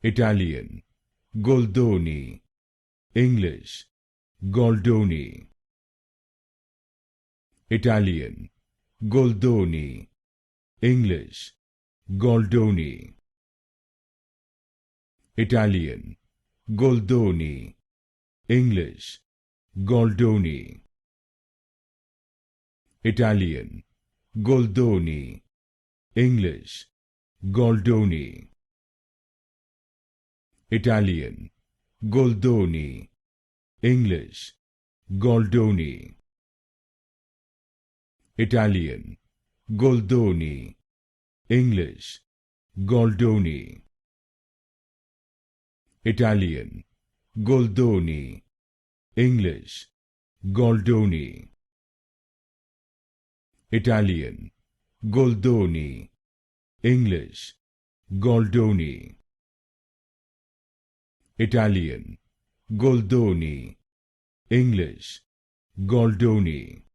Italian, Goldoni. English, Goldoni. Italian, Goldoni. English, Goldoni. Italian, Goldoni. English, Goldoni. Italian, Goldoni. English, Goldoni. Italian, Goldoni. English, Goldoni. Italian, Goldoni. English, Goldoni. Italian, Goldoni. English, Goldoni. Italian, Goldoni. English, Goldoni. Italian, Goldoni. English, Goldoni.